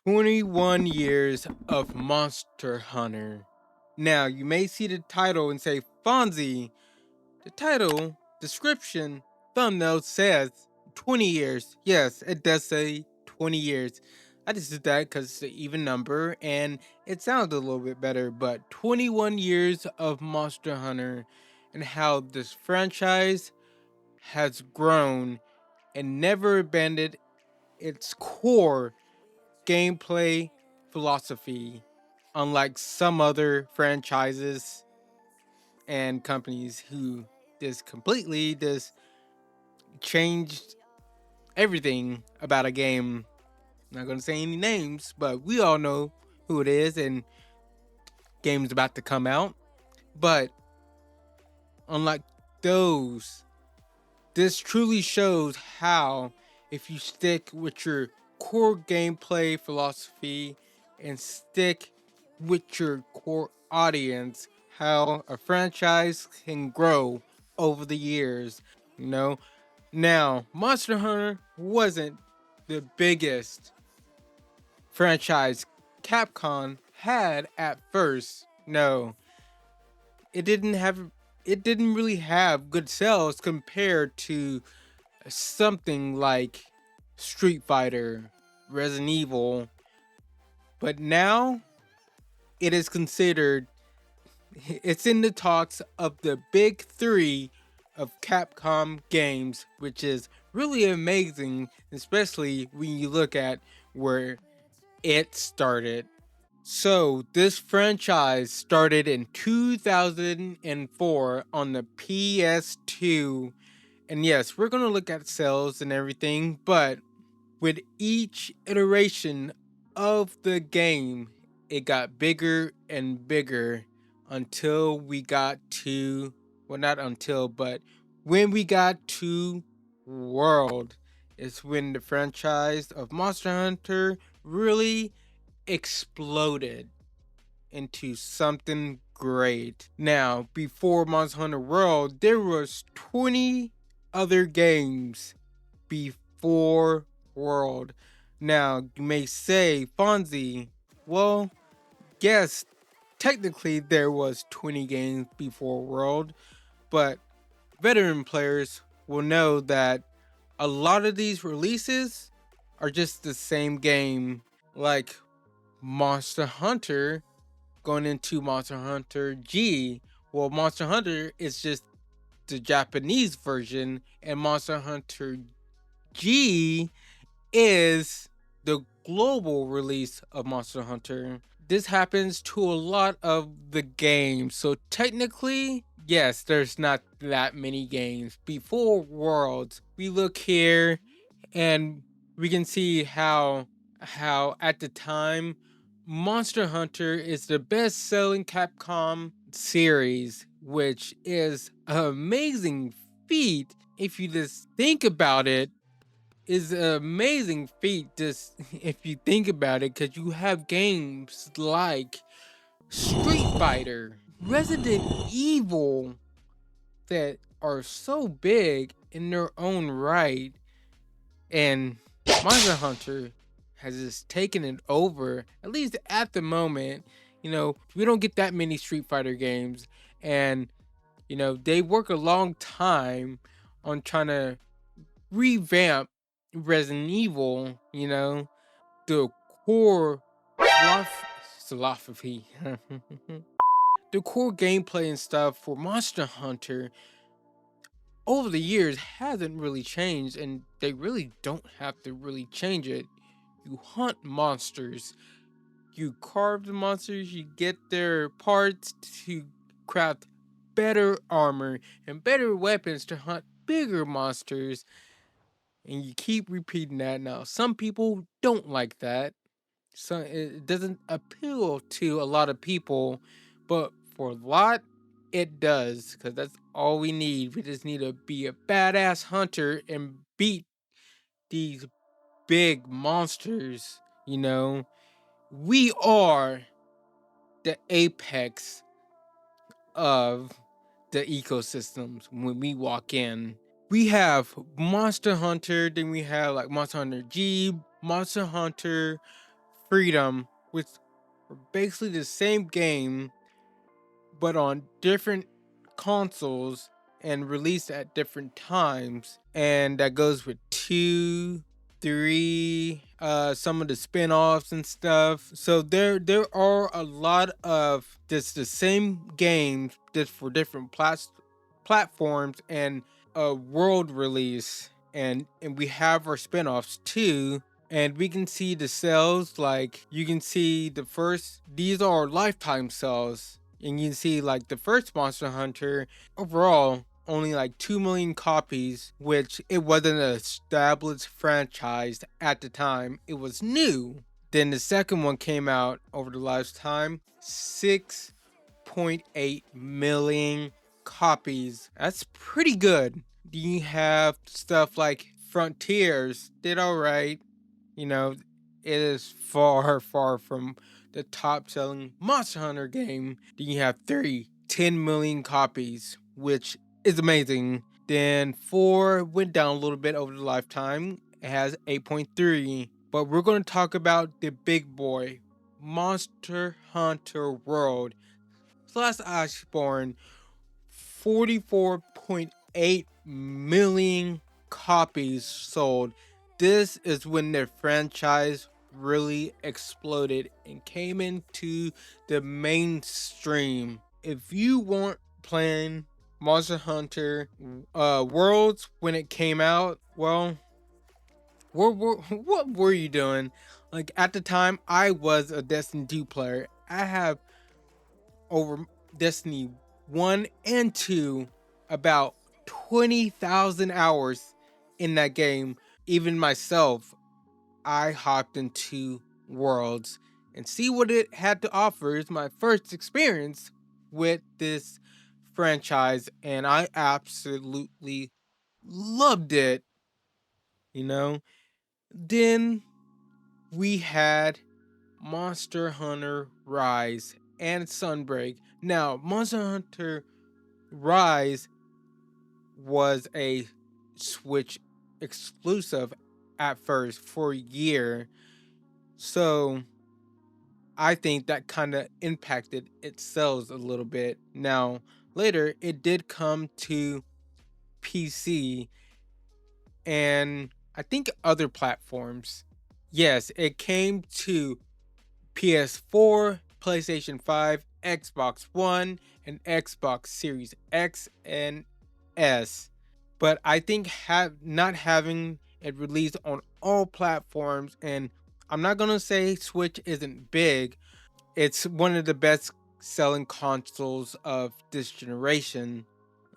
21 years of Monster Hunter. Now, you may see the title and say, Fonzie, the title, description, thumbnail says 20 years. Yes, it does say 20 years. I just did that because it's an even number and it sounds a little bit better, but 21 years of Monster Hunter and how this franchise has grown and never abandoned its core gameplay philosophy, unlike some other franchises and companies who just changed everything about a game. I'm not gonna say any names, but we all know who it is, and game's about to come out. But unlike those, this truly shows how, if you stick with your core gameplay philosophy and stick with your core audience, how a franchise can grow over the years. You know, now Monster Hunter wasn't the biggest franchise Capcom had at first. No, it didn't really have good sales compared to something like Street Fighter, Resident Evil, but now it is considered, it's in the talks of the big three of Capcom games, which is really amazing, especially when you look at where it started. So, this franchise started in 2004 on the PS2. And yes, we're going to look at sales and everything, but with each iteration of the game, it got bigger and bigger until we got to, well, not until, but when we got to World, is when the franchise of Monster Hunter really exploded into something great. Now, before Monster Hunter World, there was 20 other games before World. Now, you may say, Fonzie, well, yes, technically there was 20 games before World, but veteran players will know that a lot of these releases are just the same game, like Monster Hunter going into Monster Hunter G. Well, Monster Hunter is just the Japanese version, and Monster Hunter G is the global release of Monster Hunter. This happens to a lot of the games, so technically, yes, there's not that many games. Before Worlds, we look here and we can see how at the time Monster Hunter is the best-selling Capcom series, which is an amazing feat if you just think about it. Is an amazing feat just if you think about it, because you have games like Street Fighter, Resident Evil that are so big in their own right, and Monster Hunter has just taken it over, at least at the moment. We don't get that many Street Fighter games, and they work a long time on trying to revamp Resident Evil, the core philosophy, the core gameplay and stuff for Monster Hunter over the years hasn't really changed, and they really don't have to really change it. You hunt monsters, you carve the monsters, you get their parts to craft better armor and better weapons to hunt bigger monsters, and you keep repeating that. Now, some people don't like that, so it doesn't appeal to a lot of people, but for a lot, it does, because that's all we need. We just need to be a badass hunter and beat these big monsters. We are the apex of the ecosystems when we walk in. We have Monster Hunter, then we have like Monster Hunter G, Monster Hunter Freedom, which were basically the same game but on different consoles and released at different times. And that goes with 2, 3, some of the spin-offs and stuff. So there are a lot of just the same games just for different platforms and a world release. And we have our spin-offs too, and we can see the sales. Like, you can see the first, these are lifetime sales, and you can see like the first Monster Hunter overall only like 2 million copies, which it wasn't an established franchise at the time, it was new. Then the second one came out over the lifetime, 6.8 million copies. That's pretty good. You have stuff like Frontiers, did alright. You know, it is far, far from the top selling Monster Hunter game. Then you have 3, 10 million copies, which is amazing. Then 4 went down a little bit over the lifetime. It has 8.3. But we're going to talk about the big boy, Monster Hunter World. Slash Iceborne, 44.8 million copies sold. This is when their franchise really exploded and came into the mainstream. If you weren't playing Monster Hunter Worlds when it came out, well, what were you doing? Like, at the time, I was a Destiny 2 player. I have over Destiny 1 and 2 about 20,000 hours in that game. Even myself, I hopped into Worlds and see what it had to offer. It's my first experience with this franchise, and I absolutely loved it, you know? Then we had Monster Hunter Rise and Sunbreak. Now, Monster Hunter Rise was a Switch exclusive at first for a year. So I think that kind of impacted its sales a little bit. Now, later it did come to PC and I think other platforms. Yes, it came to PS4, PlayStation 5, Xbox One, and Xbox Series X and S. But I think not having it released on all platforms, and I'm not gonna say Switch isn't big. It's one of the best selling consoles of this generation.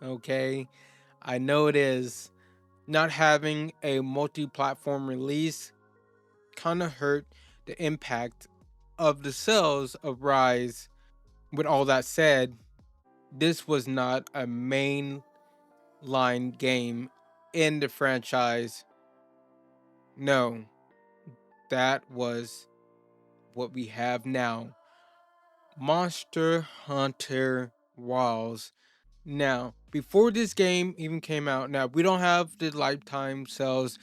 Okay, I know it is. Not having a multi-platform release kind of hurt the impact of the sales of Rise. With all that said, this was not a main line game in the franchise. No, that was what we have now. Monster Hunter Wilds. Now, before this game even came out, now we don't have the lifetime sales.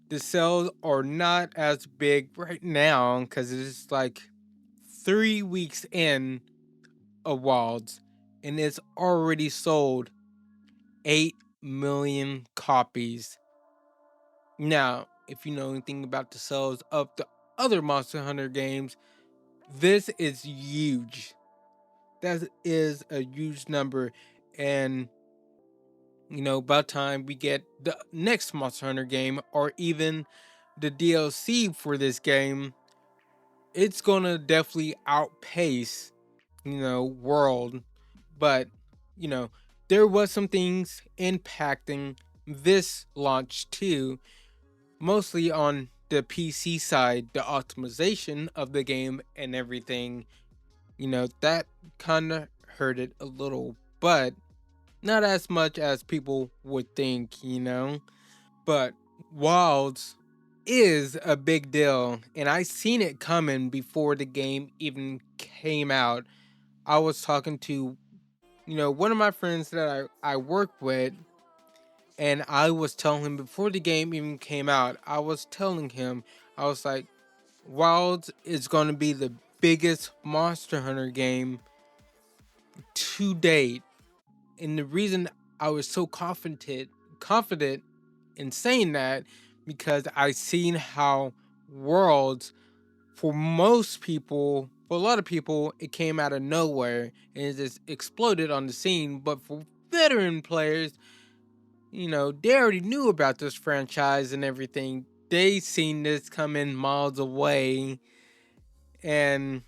The sales are not as big right now because it's like 3 weeks in of Wilds, and it's already sold 8 million copies. Now, if you know anything about the sales of the other Monster Hunter games, this is huge. That is a huge number. And, by the time we get the next Monster Hunter game or even the DLC for this game, it's gonna definitely outpace, World. But, you know, there was some things impacting this launch too, mostly on the PC side, the optimization of the game and everything. That kind of hurt it a little, but not as much as people would think. But Wilds is a big deal, and I seen it coming before the game even came out. I was talking to, one of my friends that I work with, and I was telling him before the game even came out, I was telling him, I was like, Wilds is going to be the biggest Monster Hunter game to date. And the reason I was so confident in saying that, because I've seen how Worlds, for most people, for a lot of people, it came out of nowhere and it just exploded on the scene. But for veteran players, they already knew about this franchise and everything. They seen this coming miles away, and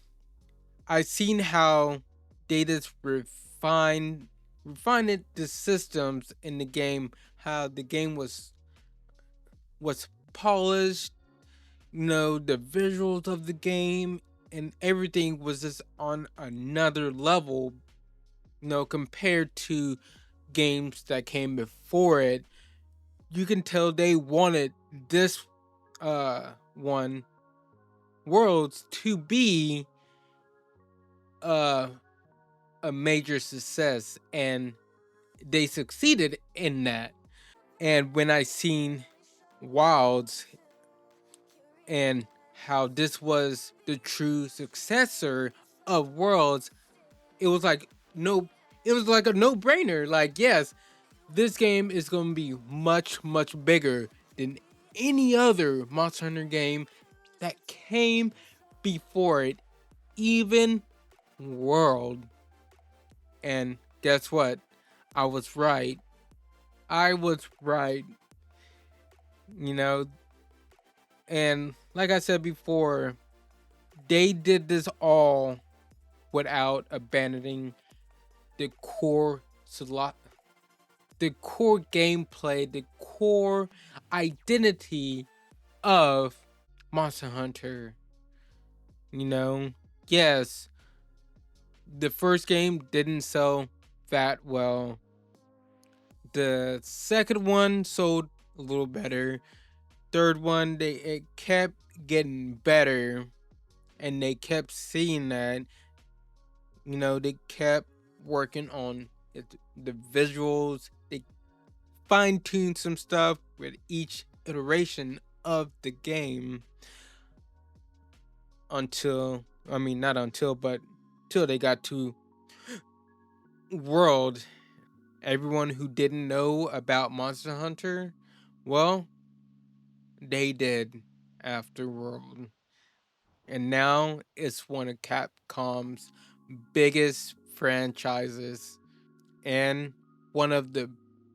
I seen how they just refined the systems in the game, how the game was polished, the visuals of the game and everything was just on another level, compared to games that came before it. You can tell they wanted this one Worlds to be uh a major success, and they succeeded in that. And when I seen Wilds and how this was the true successor of Worlds, it was like it was like a no-brainer. Like, yes, this game is going to be much, much bigger than any other Monster Hunter game that came before it, even World. And guess what? I was right. I was right. You know, and like I said before, they did this all without abandoning the core the core gameplay, the core identity of Monster Hunter. You know, yes, the first game didn't sell that well. The second one sold a little better. Third one, it kept getting better, and they kept seeing that. They kept working on the visuals. They fine tuned some stuff with each iteration of the game until, I mean, not until, but till they got to World. Everyone who didn't know about Monster Hunter, well, they did after World. And now it's one of Capcom's biggest franchises and one of the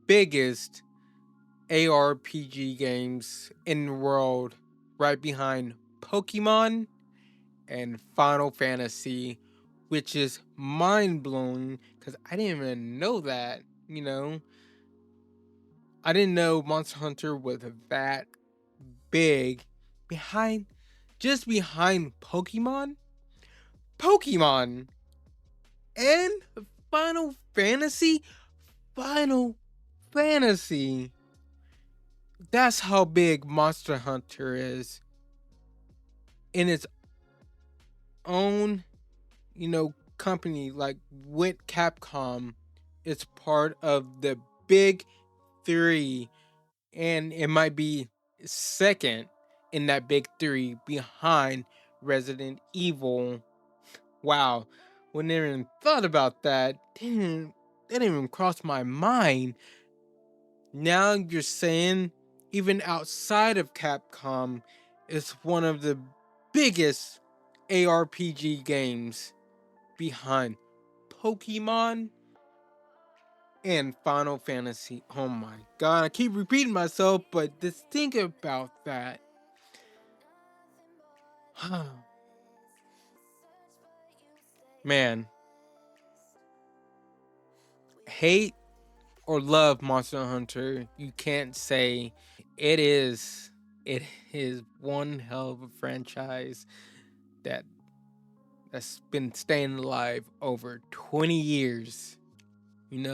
biggest ARPG games in the world, right behind Pokemon and Final Fantasy, which is mind blowing because I didn't even know that. You know, I didn't know Monster Hunter was that big behind, just behind Pokemon, and Final Fantasy. Final Fantasy. That's how big Monster Hunter is in its own, company. Like with Capcom, it's part of the big three, and it might be second in that big three behind Resident Evil. Wow, wouldn't even thought about that. Didn't even cross my mind. Now you're saying even outside of Capcom, it's one of the biggest ARPG games behind Pokemon and Final Fantasy. Oh my god, I keep repeating myself, but just think about that. Man, hate or love Monster Hunter, you can't say. It is it is one hell of a franchise that that's been staying alive over 20 years.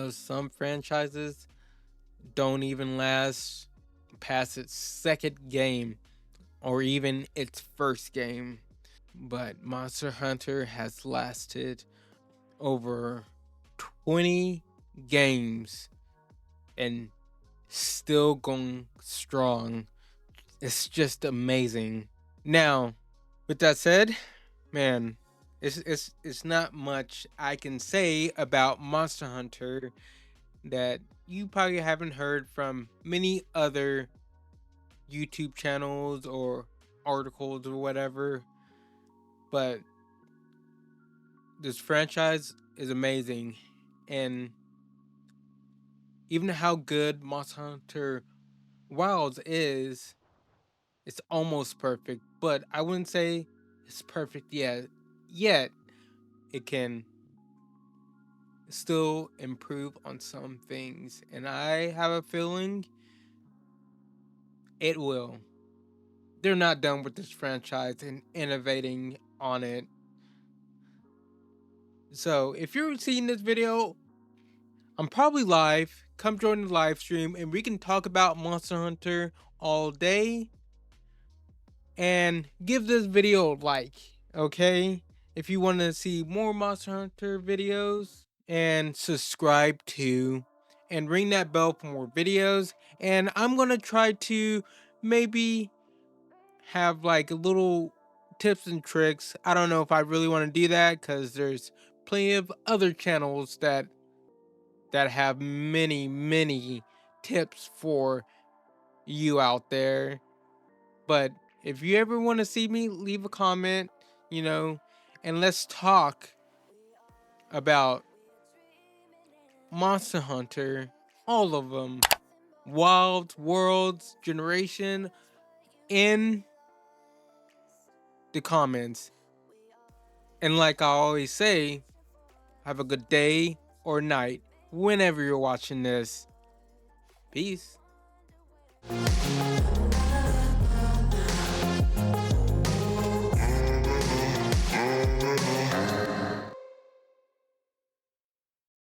Some franchises don't even last past its second game or even its first game. But Monster Hunter has lasted over 20 games and still going strong. It's just amazing. Now, With that said, man, it's not much I can say about Monster Hunter that you probably haven't heard from many other YouTube channels or articles or whatever. But this franchise is amazing, and even how good Monster Hunter Wilds is, it's almost perfect. But I wouldn't say it's perfect yet. Yet it can still improve on some things, and I have a feeling it will. They're not done with this franchise and innovating on it. So if you're seeing this video, I'm probably live. Come join the live stream and we can talk about Monster Hunter all day. And give this video a like, okay? If you want to see more Monster Hunter videos, and subscribe to, and ring that bell for more videos. And I'm gonna try to maybe have like a little tips and tricks. I don't know if I really want to do that because there's plenty of other channels that have many tips for you out there. But if you ever want to see me, leave a comment, you know, and let's talk about Monster Hunter, all of them, Wild, Worlds, Generation, in the comments. And like I always say, have a good day or night whenever you're watching this. Peace.